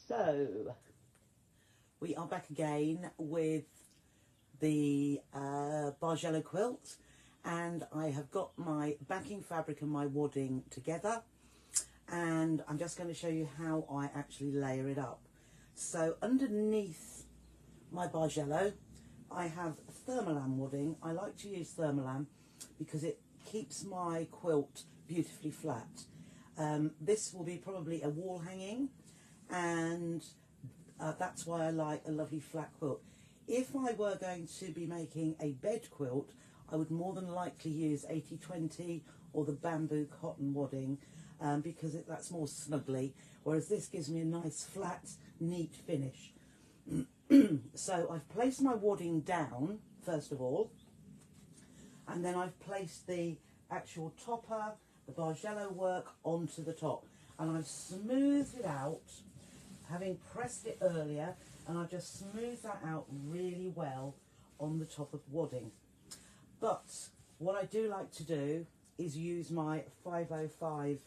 So, we are back again with the Bargello quilt, and I have got my backing fabric and my wadding together, and I'm just going to show you how I actually layer it up. So underneath my Bargello I have thermolam wadding. I like to use thermolam because it keeps my quilt beautifully flat. This will be probably a wall hanging, and that's why I like a lovely flat quilt. If I were going to be making a bed quilt, I would more than likely use 80/20 or the bamboo cotton wadding, because that's more snuggly, whereas this gives me a nice flat neat finish. So I've placed my wadding down first of all, and then I've placed the actual topper, the Bargello work, onto the top, and I've smoothed it out, having pressed it earlier, and I've just smoothed that out really well on the top of wadding. But what I do like to do is use my 505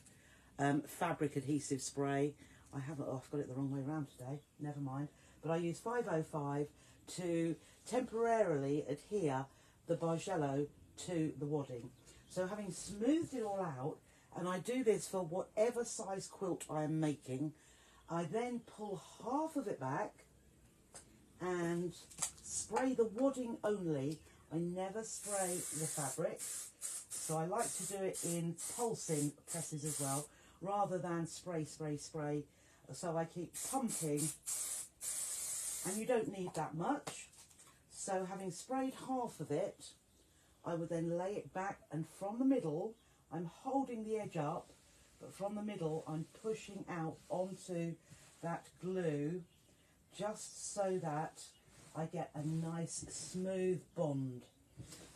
fabric adhesive spray. I've got it the wrong way around today, never mind. But I use 505 to temporarily adhere the Bargello to the wadding. So having smoothed it all out, and I do this for whatever size quilt I am making, I then pull half of it back and spray the wadding only. I never spray the fabric, so I like to do it in pulsing presses as well, rather than spray. So I keep pumping, and you don't need that much. So having sprayed half of it, I would then lay it back, and from the middle I'm holding the edge up, but from the middle I'm pushing out onto that glue, just so that I get a nice smooth bond.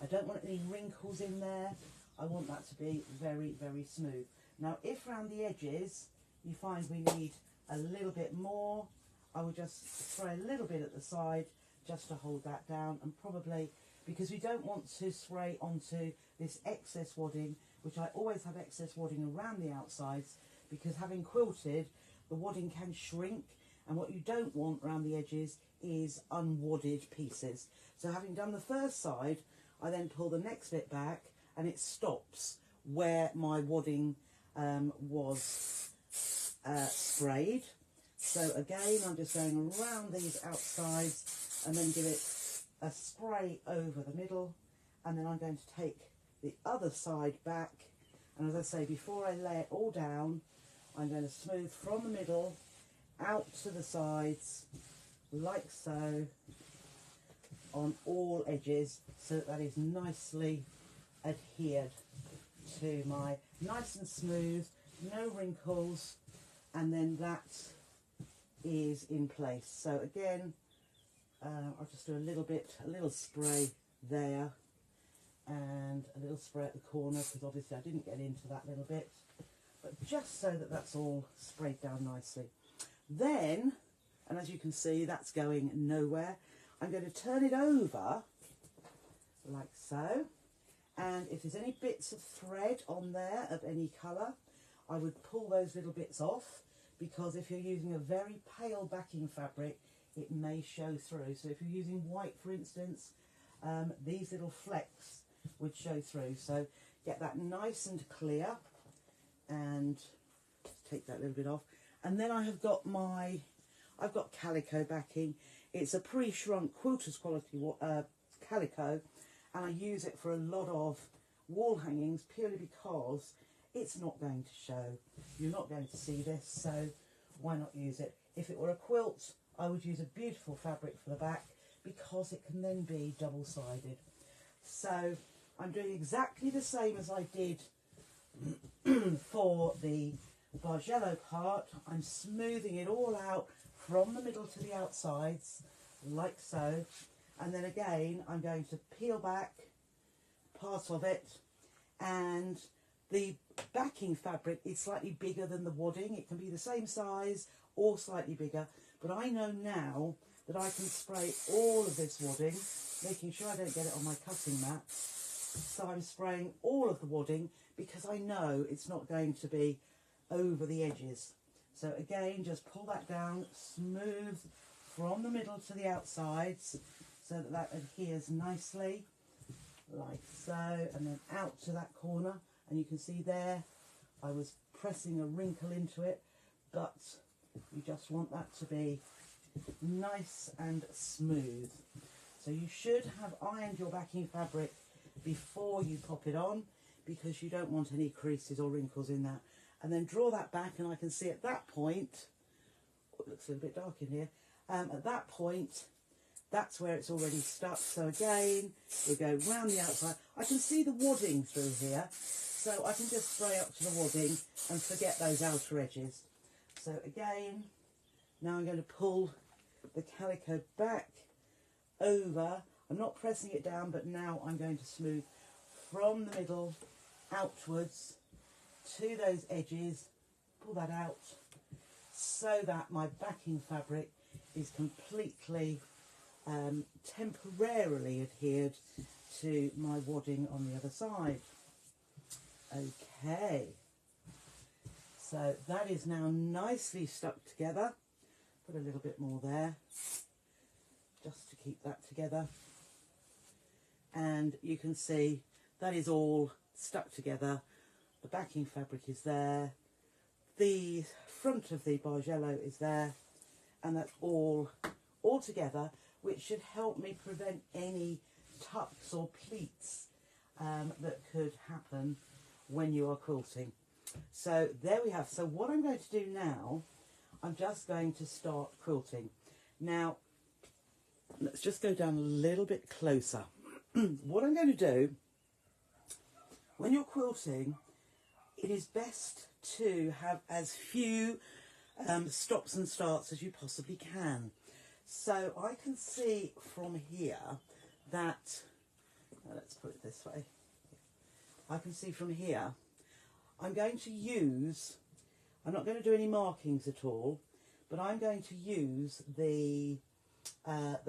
I don't want any wrinkles in there. I want that to be very, very smooth. Now if around the edges you find we need a little bit more, I will just spray a little bit at the side just to hold that down, and probably, because we don't want to spray onto this excess wadding, which I always have excess wadding around the outsides, because having quilted, the wadding can shrink, and what you don't want around the edges is unwadded pieces. So having done the first side, I then pull the next bit back, and it stops where my wadding was sprayed. So again, I'm just going around these outsides and then give it a spray over the middle, and then I'm going to take the other side back, and as I say, before I lay it all down, I'm going to smooth from the middle out to the sides like so on all edges, so that is nicely adhered to my, nice and smooth, no wrinkles, and then that is in place. So again, I'll just do a little spray there, and a little spray at the corner, because obviously I didn't get into that little bit, but just so that that's all sprayed down nicely. Then, and as you can see, that's going nowhere, I'm going to turn it over like so, and if there's any bits of thread on there of any colour, I would pull those little bits off, because if you're using a very pale backing fabric, it may show through. So if you're using white, for instance, these little flecks would show through. So get that nice and clear, and take that little bit off. And then I've got calico backing. It's a pre-shrunk quilter's quality calico, and I use it for a lot of wall hangings purely because it's not going to show. You're not going to see this, so why not use it? If it were a quilt, I would use a beautiful fabric for the back, because it can then be double-sided. So I'm doing exactly the same as I did for the Bargello part. I'm smoothing it all out from the middle to the outsides, like so. And then again, I'm going to peel back part of it, and the backing fabric is slightly bigger than the wadding. It can be the same size or slightly bigger, but I know now that I can spray all of this wadding, making sure I don't get it on my cutting mat. So I'm spraying all of the wadding, because I know it's not going to be over the edges. So again, just pull that down, smooth from the middle to the outsides so that that adheres nicely, like so, and then out to that corner. And you can see there, I was pressing a wrinkle into it, but you just want that to be nice and smooth. So you should have ironed your backing fabric before you pop it on, because you don't want any creases or wrinkles in that. And then draw that back, and I can see at that point, oh, it looks a little bit dark in here, at that point, that's where it's already stuck. So again, we go round the outside. I can see the wadding through here, so I can just spray up to the wadding and forget those outer edges. So again, now I'm going to pull the calico back over. I'm not pressing it down, but now I'm going to smooth from the middle outwards to those edges, pull that out so that my backing fabric is completely temporarily adhered to my wadding on the other side. Okay, so that is now nicely stuck together. Put a little bit more there just to keep that together, and you can see that is all stuck together. The backing fabric is there, the front of the Bargello is there, and that's all together, which should help me prevent any tucks or pleats that could happen when you are quilting. So there we have. So what I'm going to do now, I'm just going to start quilting. Now, let's just go down a little bit closer. What I'm going to do, when you're quilting, it is best to have as few stops and starts as you possibly can. So I can see from here that, let's put it this way, I can see from here, I'm going to use, I'm not going to do any markings at all, but I'm going to use the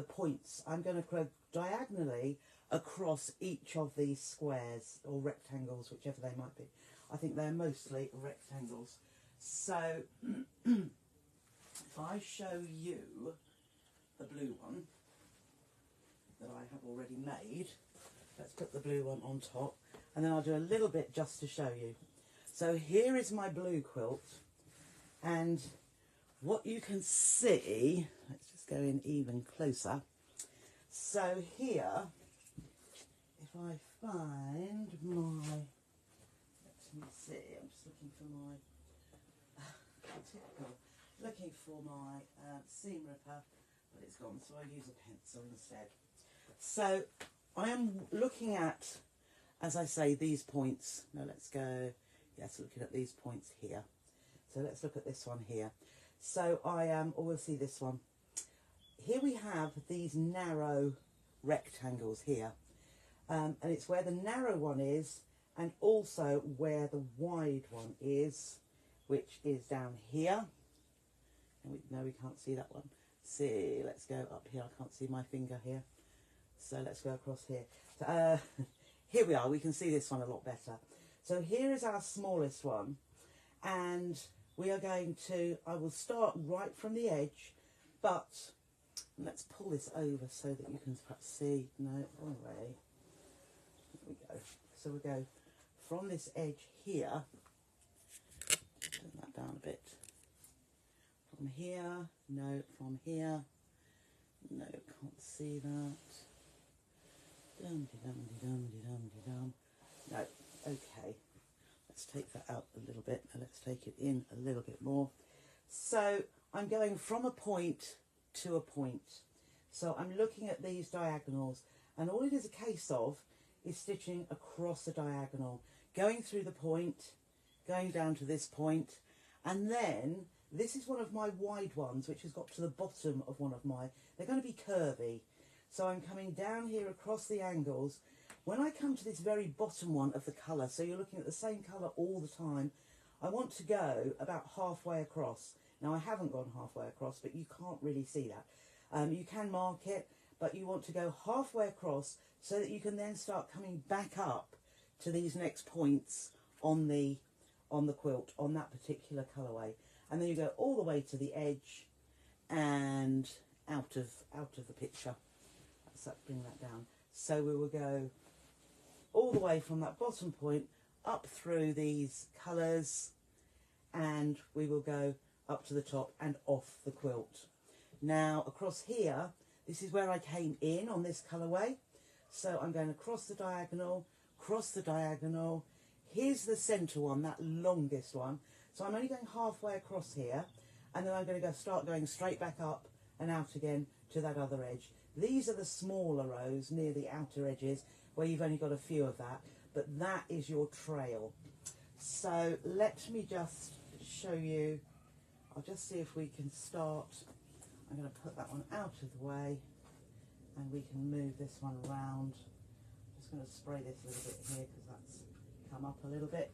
points. I'm going to go diagonally across each of these squares or rectangles, whichever they might be. I think they're mostly rectangles. So if I show you the blue one that I have already made, let's put the blue one on top, and then I'll do a little bit just to show you. So here is my blue quilt, and what you can see, let's just go in even closer. So here, if I find my, let me see, I'm just looking for my, typical, looking for my seam ripper, but it's gone, so I use a pencil instead. So I am looking at, as I say, these points. Now let's go, yes, looking at these points here. So let's look at this one here. So I am, we'll see this one. Here we have these narrow rectangles here. And it's where the narrow one is, and also where the wide one is, which is down here. And no, we can't see that one. See, let's go up here. I can't see my finger here. So let's go across here. So, here we are. We can see this one a lot better. So here is our smallest one. And we are going to, I will start right from the edge, but let's pull this over so that you can perhaps see. No, wrong way. There we go. So we go from this edge here, turn that down a bit, from here, no, from here, no, can't see that, dum-de-dum-de-dum-de-dum-de-dum, no, okay, let's take that out a little bit, and let's take it in a little bit more. So I'm going from a point to a point, so I'm looking at these diagonals, and all it is a case of is stitching across a diagonal, going through the point, going down to this point, and then this is one of my wide ones which has got to the bottom of one of my, they're going to be curvy, so I'm coming down here across the angles. When I come to this very bottom one of the colour, so you're looking at the same colour all the time, I want to go about halfway across. Now I haven't gone halfway across, but you can't really see that. You can mark it, but you want to go halfway across so that you can then start coming back up to these next points on the on the quilt on that particular colourway, and then you go all the way to the edge and out of the picture. Let's bring that down. So we will go all the way from that bottom point up through these colours, and we will go up to the top and off the quilt. Now across here, this is where I came in on this colourway. So I'm going across the diagonal, cross the diagonal. Here's the centre one, that longest one. So I'm only going halfway across here, and then I'm going to start going straight back up and out again to that other edge. These are the smaller rows near the outer edges where you've only got a few of that, but that is your trail. So let me just show you. I'll just see if we can start. I'm going to put that one out of the way, and we can move this one around. I'm just going to spray this a little bit here because that's come up a little bit.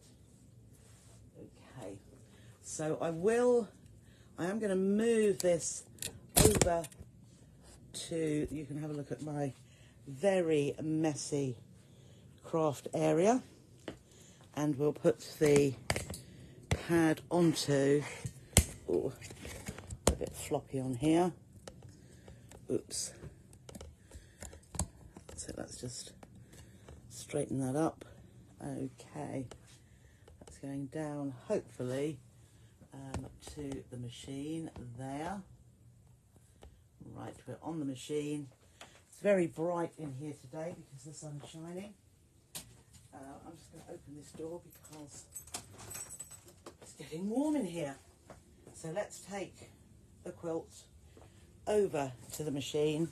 Okay, so I am going to move this over to, you can have a look at my very messy craft area, and we'll put the pad onto, oh, a bit floppy on here, oops, so let's just straighten that up. Okay, that's going down hopefully to the machine there. Right, we're on the machine. It's very bright in here today because the sun's shining. I'm just going to open this door because it's getting warm in here. So let's take the quilt over to the machine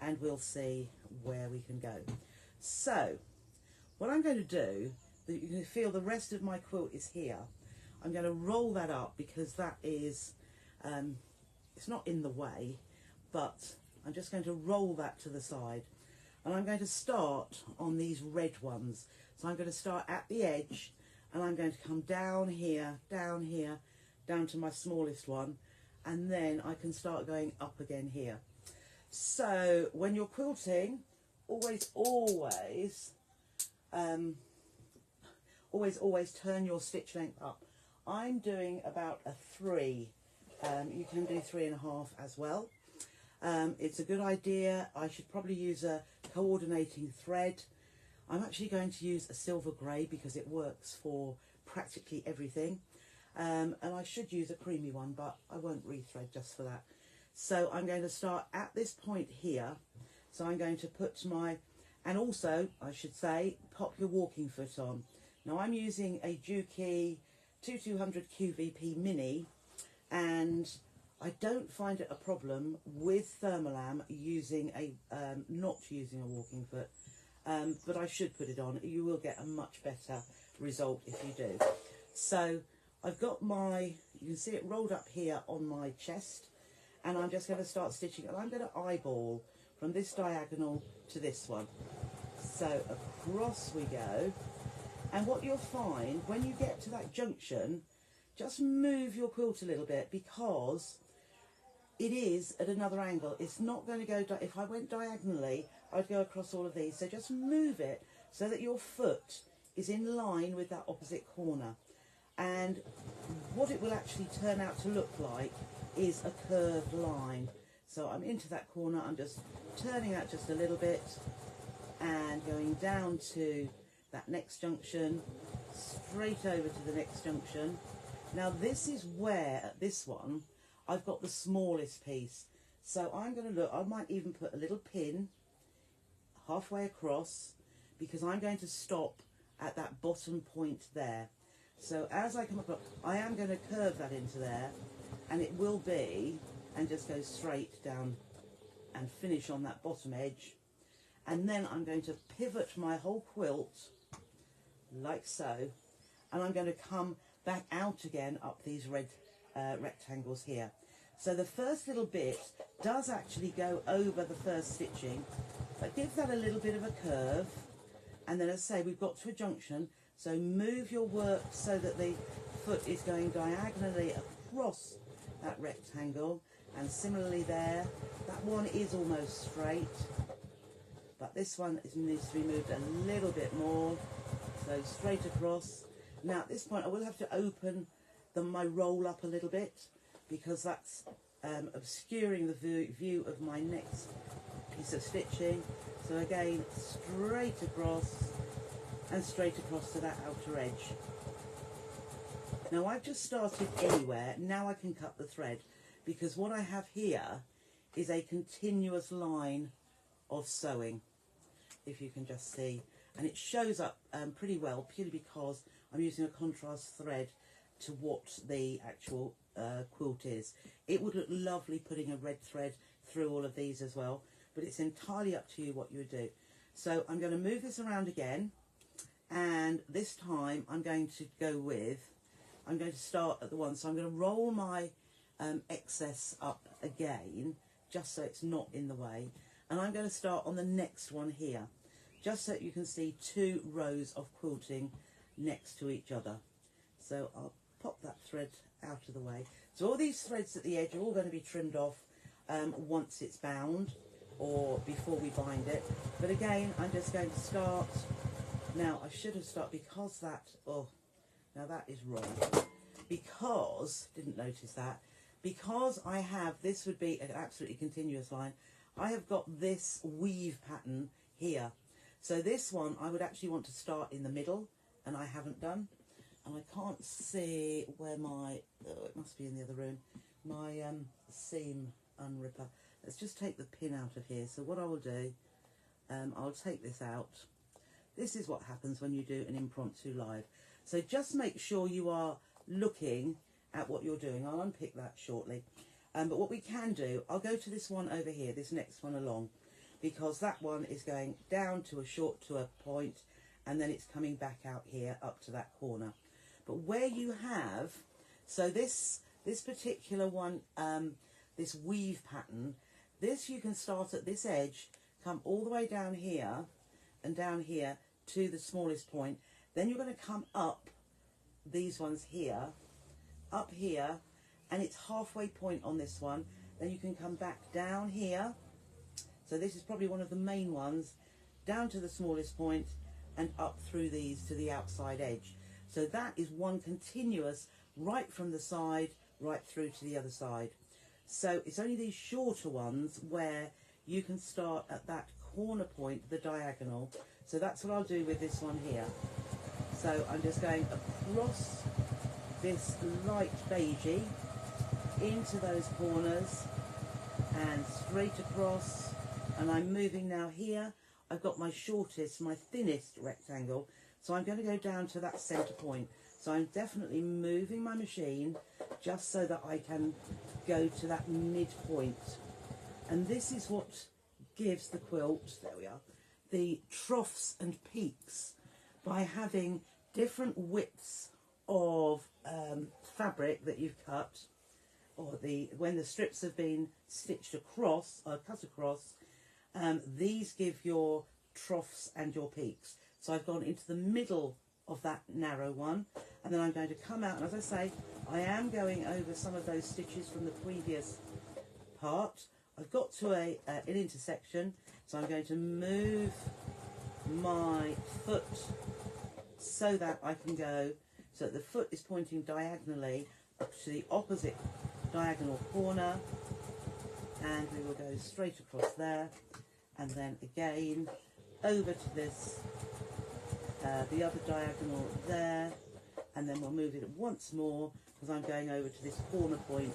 and we'll see where we can go. So what I'm going to do, you can feel the rest of my quilt is here. I'm going to roll that up because that is, it's not in the way, but I'm just going to roll that to the side. And I'm going to start on these red ones. So I'm going to start at the edge, and I'm going to come down here, down to my smallest one, and then I can start going up again here. So when you're quilting, always turn your stitch length up. I'm doing about a 3. You can do 3.5 as well. It's a good idea. I should probably use a coordinating thread. I'm actually going to use a silver grey because it works for practically everything. And I should use a creamy one, but I won't rethread just for that. So I'm going to start at this point here. So I'm going to put my, and also I should say, pop your walking foot on. Now I'm using a Juki 2200 QVP Mini, and I don't find it a problem with Thermolam using a not using a walking foot, but I should put it on. You will get a much better result if you do. So I've got my, you can see it rolled up here on my chest, and I'm just going to start stitching, and I'm going to eyeball from this diagonal to this one. So across we go, and what you'll find when you get to that junction, just move your quilt a little bit because it is at another angle. It's not going to go, if I went diagonally, I'd go across all of these. So just move it so that your foot is in line with that opposite corner. And what it will actually turn out to look like is a curved line. So I'm into that corner, I'm just turning out just a little bit and going down to that next junction, straight over to the next junction. Now this is where, at this one, I've got the smallest piece. So I'm going to look, I might even put a little pin halfway across because I'm going to stop at that bottom point there. So as I come across, I am going to curve that into there, and it will be, and just go straight down and finish on that bottom edge. And then I'm going to pivot my whole quilt like so, and I'm going to come back out again up these red rectangles here. So the first little bit does actually go over the first stitching, but give that a little bit of a curve, and then as I say, we've got to a junction, so move your work so that the foot is going diagonally across that rectangle, and similarly there, that one is almost straight, but this one needs to be moved a little bit more, so straight across, Now at this point I will have to open my roll up a little bit because that's obscuring the view of my next piece of stitching. So again, straight across and straight across to that outer edge. Now I've just started anywhere, now I can cut the thread because what I have here is a continuous line of sewing, if you can just see, and it shows up pretty well purely because I'm using a contrast thread to what the actual quilt is. It would look lovely putting a red thread through all of these as well, but it's entirely up to you what you do. So I'm going to move this around again, and this time I'm going to I'm going to start at the one, so I'm going to roll my excess up again just so it's not in the way, and I'm going to start on the next one here just so you can see 2 rows of quilting next to each other. So I'll pop that thread out of the way. So all these threads at the edge are all going to be trimmed off once it's bound or before we bind it, but again I'm just going to start. Now I should have started because that, oh, now that is wrong, because, didn't notice that, because I have, this would be an absolutely continuous line, I have got this weave pattern here. So this one I would actually want to start in the middle, and I haven't done, and I can't see where my, oh, it must be in the other room, my seam unripper. Let's just take the pin out of here. So what I will do, I'll take this out. This is what happens when you do an impromptu live. So just make sure you are looking at what you're doing. I'll unpick that shortly. But what we can do, I'll go to this one over here, this next one along, because that one is going down to a point, and then it's coming back out here up to that corner. But where you have, so this particular one, this weave pattern, this you can start at this edge, come all the way down here and down here to the smallest point. Then you're going to come up these ones here, up here, and it's halfway point on this one. Then you can come back down here. So this is probably one of the main ones, down to the smallest point and up through these to the outside edge. So that is one continuous right from the side right through to the other side. So it's only these shorter ones where you can start at that corner point, the diagonal. So that's what I'll do with this one here. So I'm just going across this light beigey into those corners and straight across, and I'm moving now here. I've got my shortest, my thinnest rectangle, so I'm going to go down to that centre point. So I'm definitely moving my machine just so that I can go to that midpoint. And this is what gives the quilt, there we are, the troughs and peaks, by having different widths of fabric that you've cut, or when the strips have been stitched across or cut across. These give your troughs and your peaks. So I've gone into the middle of that narrow one, and then I'm going to come out, and as I say, I am going over some of those stitches from the previous part. I've got to an intersection, so I'm going to move my foot so that I can go, so that the foot is pointing diagonally up to the opposite diagonal corner, and we will go straight across there, and then again over to this, the other diagonal there, and then we'll move it once more because I'm going over to this corner point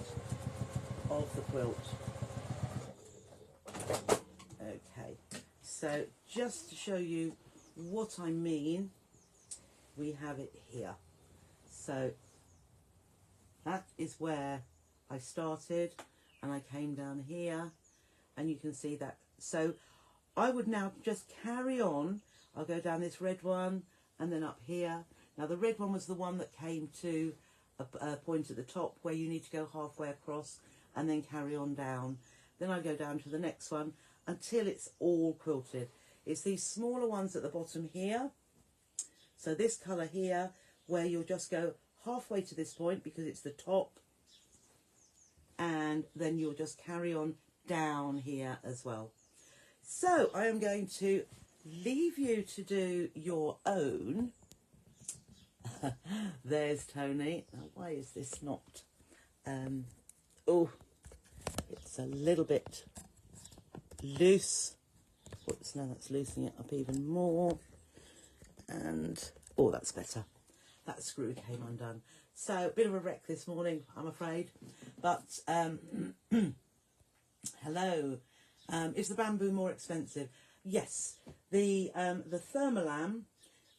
of the quilt. Okay, so just to show you what I mean, we have it here. So that is where I started, and I came down here, and you can see that. So I would now just carry on. I'll go down this red one and then up here. Now the red one was the one that came to a point at the top where you need to go halfway across and then carry on down. Then I go down to the next one until it's all quilted. It's these smaller ones at the bottom here. So this colour here, where you'll just go halfway to this point because it's the top, and then you'll just carry on down here as well. So I am going to leave you to do your own There's Tony. Now, why is this not... oh, it's a little bit loose. Whoops, now that's loosening it up even more. And, oh, that's better. That screw came undone. So, a bit of a wreck this morning, I'm afraid. But, hello. Is the bamboo more expensive? Yes. The Thermolam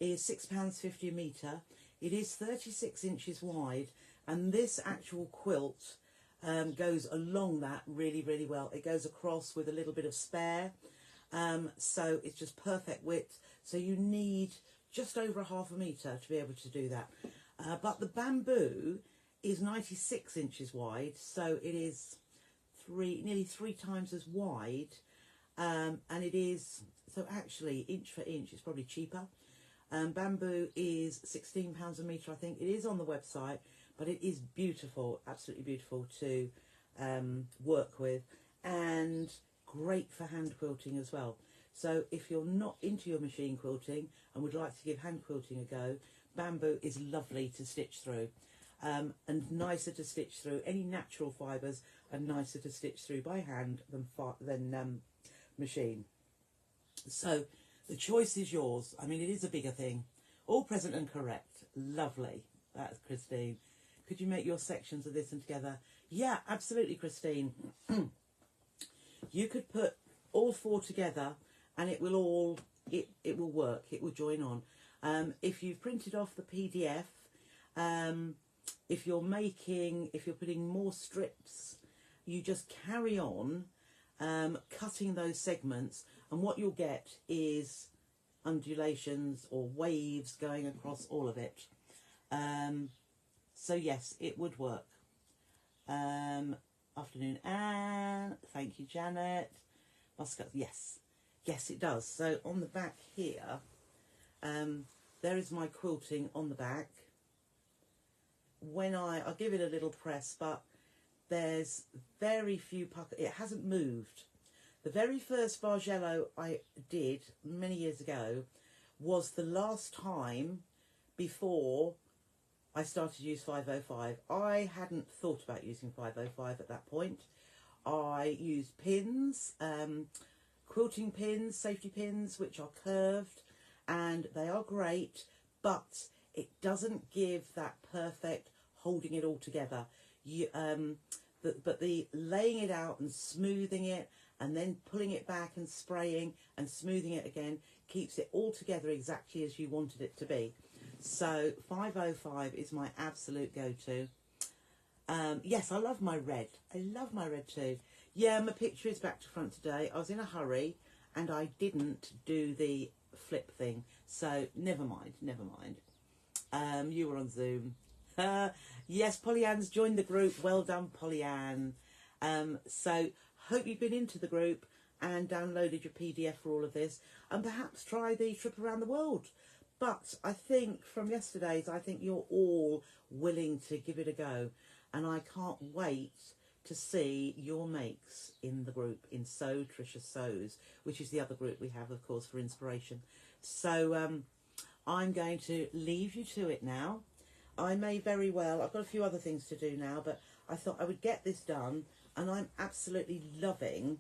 is £6.50 a metre. It is 36 inches wide. And this actual quilt goes along that really, really well. It goes across with a little bit of spare. So it's just perfect width. So you need just over ½ a metre to be able to do that. But the bamboo is 96 inches wide. So it is nearly three times as wide. And it is, so actually inch for inch, it's probably cheaper. Bamboo is £16 a metre, I think. It is on the website, but it is beautiful, absolutely beautiful to work with, and great for hand quilting as well. So if you're not into your machine quilting and would like to give hand quilting a go, bamboo is lovely to stitch through, and nicer to stitch through. Any natural fibres are nicer to stitch through by hand than machine. So the choice is yours. I mean, it is a bigger thing. All present and correct. Lovely. That's Christine. Could you make your sections of this and together? Yeah, absolutely, Christine. You could put all four together and it will all, it will work. It will join on. If you've printed off the PDF, if you're putting more strips, you just carry on cutting those segments, and what you'll get is undulations or waves going across all of it. So yes, it would work. Afternoon, Anne. Thank you, Janet. Muscat, yes. Yes, it does. So on the back here, there is my quilting on the back. I'll give it a little press, but there's very few puckers. It hasn't moved. The very first Bargello I did many years ago was the last time before I started to use 505. I hadn't thought about using 505 at that point. I used pins, quilting pins, safety pins, which are curved, and they are great, but it doesn't give that perfect holding it all together. But the laying it out and smoothing it and then pulling it back and spraying and smoothing it again keeps it all together exactly as you wanted it to be. So 505 is my absolute go-to. Yes, I love my red. I love my red too. Yeah, my picture is back to front today. I was in a hurry and I didn't do the flip thing. So never mind, never mind. You were on Zoom. Yes, Pollyanne's joined the group. Well done, Pollyanne. So hope you've been into the group and downloaded your PDF for all of this, and perhaps try the trip around the world. But I think from yesterday's, I think you're all willing to give it a go, and I can't wait to see your makes in the group, in Sew Trisha Sews, which is the other group we have, of course, for inspiration. So I'm going to leave you to it now. I may very well, I've got a few other things to do now, but I thought I would get this done, and I'm absolutely loving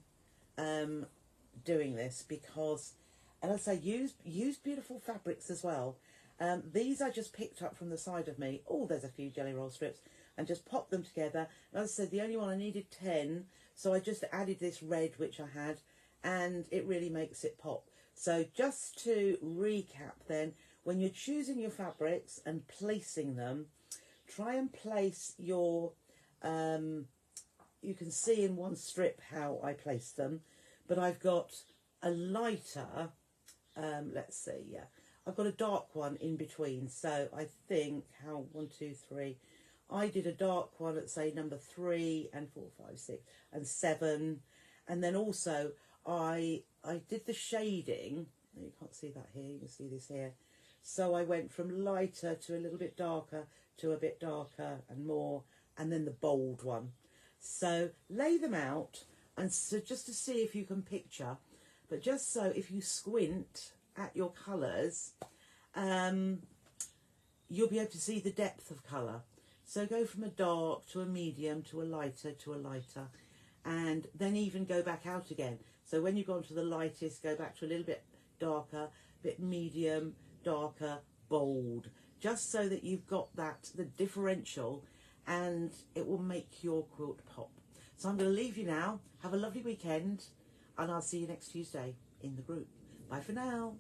doing this because, and as I say, use beautiful fabrics as well. These I just picked up from the side of me. Oh, there's a few jelly roll strips, and just popped them together. And as I said, the only one I needed 10, so I just added this red which I had, and it really makes it pop. So just to recap then, when you're choosing your fabrics and placing them, try and place your, you can see in one strip how I place them, but I've got a lighter, let's see, yeah, I've got a dark one in between. So I think, how, 1, 2, 3, I did a dark one at, say, number 3 and 4, 5, 6 and 7. And then also I did the shading. You can't see that here, you can see this here. So I went from lighter to a little bit darker to a bit darker and more, and then the bold one. So lay them out, and so just to see if you can picture, but just so if you squint at your colours, you'll be able to see the depth of colour. So go from a dark to a medium to a lighter to a lighter, and then even go back out again. So when you've gone to the lightest, go back to a little bit darker, bit medium, darker, bold, just so that you've got that, the differential, and it will make your quilt pop. So I'm going to leave you now. Have a lovely weekend, and I'll see you next Tuesday in the group. Bye for now.